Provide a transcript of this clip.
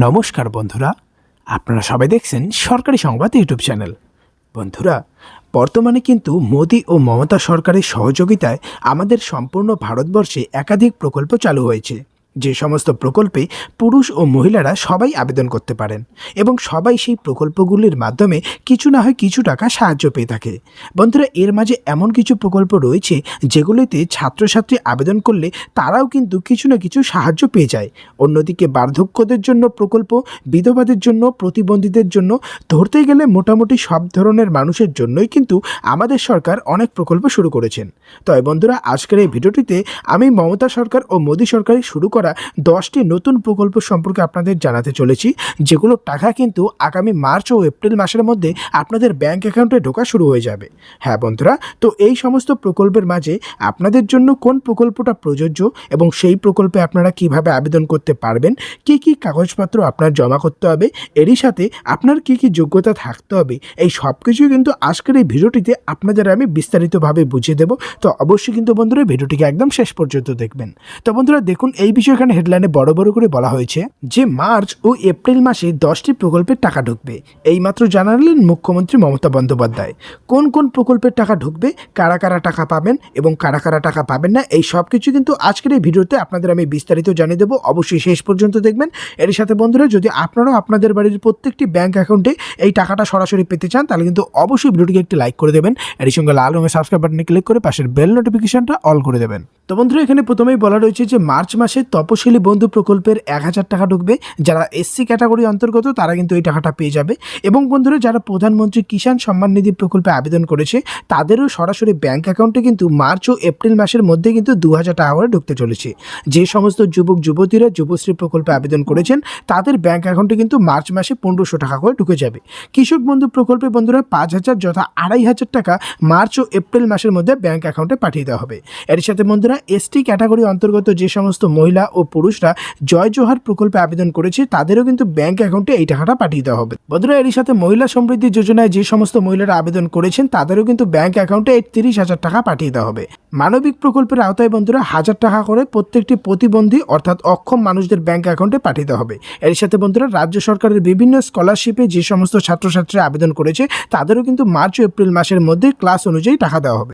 নমস্কার বন্ধুরা, আপনারা সবাই দেখছেন সরকারি সংবাদ ইউটিউব চ্যানেল। বন্ধুরা, বর্তমানে কিন্তু মোদি ও মমতা সরকারের সহযোগিতায় আমাদের সম্পূর্ণ ভারতবর্ষে একাধিক প্রকল্প চালু হয়েছে, যে সমস্ত প্রকল্পে পুরুষ ও মহিলারা সবাই আবেদন করতে পারেন এবং সবাই সেই প্রকল্পগুলির মাধ্যমে কিছু না হয় কিছু টাকা সাহায্য পেয়ে থাকে। বন্ধুরা, এর মাঝে এমন কিছু প্রকল্প রয়েছে যেগুলিতে ছাত্রছাত্রী আবেদন করলে তারাও কিন্তু কিছু না কিছু সাহায্য পেয়ে যায়। অন্যদিকে বার্ধক্যদের জন্য প্রকল্প, বিধবাদের জন্য, প্রতিবন্ধীদের জন্য, ধরতে গেলে মোটামুটি সব ধরনের মানুষের জন্যই কিন্তু আমাদের সরকার অনেক প্রকল্প শুরু করেছেন। তবে বন্ধুরা, আজকের এই ভিডিওটিতে আমি মমতা সরকার ও মোদী সরকারের শুরু করা 10টি নতুন প্রকল্প সম্পর্কে আপনাদের জানাতে চলেছি, যেগুলোর টাকা কিন্তু আগামী মার্চ ও এপ্রিল মাসের মধ্যে আপনাদের ব্যাংক অ্যাকাউন্টে ঢোকা শুরু হয়ে যাবে। হ্যাঁ বন্ধুরা, তো এই সমস্ত প্রকল্পের মাঝে আপনাদের জন্য কোন প্রকল্পটা প্রযোজ্য এবং সেই প্রকল্পে আপনারা কিভাবে আবেদন করতে পারবেন, কি কি কাগজপত্র আপনার জমা করতে হবে, এরই সাথে আপনার কি কি যোগ্যতা থাকতে হবে, এই সব কিছুই কিন্তু আজকের এই ভিডিওটিতে আপনাদের আমি বিস্তারিতভাবে বুঝিয়ে দেব। তো অবশ্যই কিন্তু বন্ধুরা ভিডিওটিকে একদম শেষ পর্যন্ত দেখবেন। তো বন্ধুরা দেখুন, এই বিষয়ে এখানে হেডলাইনে বড় বড় করে বলা হয়েছে যে মার্চ ও এপ্রিল মাসে 10টি প্রকল্পের টাকা ঢুকবে। এইমাত্র জানালেন মুখ্যমন্ত্রী মমতা বন্দ্যোপাধ্যায়। কোন কোন প্রকল্পের টাকা ঢুকবে, কারা কারা টাকা পাবেন এবং কারা কারা টাকা পাবেন না, এই সব কিছু কিন্তু আজকের এই ভিডিওতে আপনাদের আমি বিস্তারিত জানিয়ে দেবো। অবশ্যই শেষ পর্যন্ত দেখবেন। এর সাথে বন্ধুরা, যদি আপনারাও আপনাদের বাড়ির প্রত্যেকটি ব্যাংক অ্যাকাউন্টে এই টাকাটা সরাসরি পেতে চান, তাহলে কিন্তু অবশ্যই ভিডিওটিকে একটি লাইক করে দেবেন। এর সঙ্গে লাল রঙের সাবস্ক্রাইব বাটনে ক্লিক করে পাশের বেল নোটিফিকেশনটা অল করে দেবেন। তো বন্ধুরা, এখানে প্রথমেই বলা রয়েছে যে মার্চ মাসে তপশিলি বন্ধু প্রকল্পের 1000 টাকা ঢুকবে। যারা এসসি ক্যাটাগরি অন্তর্গত তারা কিন্তু এই টাকাটা পেয়ে যাবে। এবং বন্ধুরা, যারা প্রধানমন্ত্রী কিষাণ সম্মান নিধি প্রকল্পে আবেদন করেছে তাদেরও সরাসরি ব্যাংক অ্যাকাউন্টে কিন্তু মার্চ ও এপ্রিল মাসের মধ্যে কিন্তু 2000 টাকা করে ঢুকতে চলেছে। যে সমস্ত যুবক যুবতীরা যুবশ্রী প্রকল্পে আবেদন করেছেন তাদের ব্যাংক অ্যাকাউন্টে কিন্তু মার্চ মাসে 1500 টাকা করে ঢুকে যাবে। কৃষক বন্ধু প্রকল্পে বন্ধুরা 5000 যথা 2500 টাকা মার্চ ও এপ্রিল মাসের মধ্যে ব্যাংক অ্যাকাউন্টে পাঠিয়ে দেওয়া হবে। এর সাথে বন্ধুরা, এসটি ক্যাটাগরি অন্তর্গত যে সমস্ত মহিলা ও পুরুষরা জয় জোহার প্রকল্পে আবেদন করেছে তাদেরও কিন্তু ব্যাংক অ্যাকাউন্টে এই টাকাটা পাঠিয়ে দেওয়া হবে। বন্ধুরা, এর সাথে মহিলা সমৃদ্ধি যোজনায় যে সমস্ত মহিলারা আবেদন করেছেন তাদেরও কিন্তু ব্যাংক অ্যাকাউন্টে 30,000 টাকা পাঠিয়ে দেওয়া হবে। মানবিক প্রকল্পের আওতায় বন্ধুরা 1000 টাকা করে প্রত্যেকটি প্রতিবন্ধী অর্থাৎ অক্ষম মানুষদের ব্যাংক অ্যাকাউন্টে পাঠিয়ে দেওয়া হবে। এর সাথে বন্ধুরা, রাজ্য সরকারের বিভিন্ন স্কলারশিপে যে সমস্ত ছাত্রছাত্রীরা আবেদন করেছে তাদেরও কিন্তু মার্চ ও এপ্রিল মাসের মধ্যে ক্লাস অনুযায়ী টাকা দেওয়া হবে।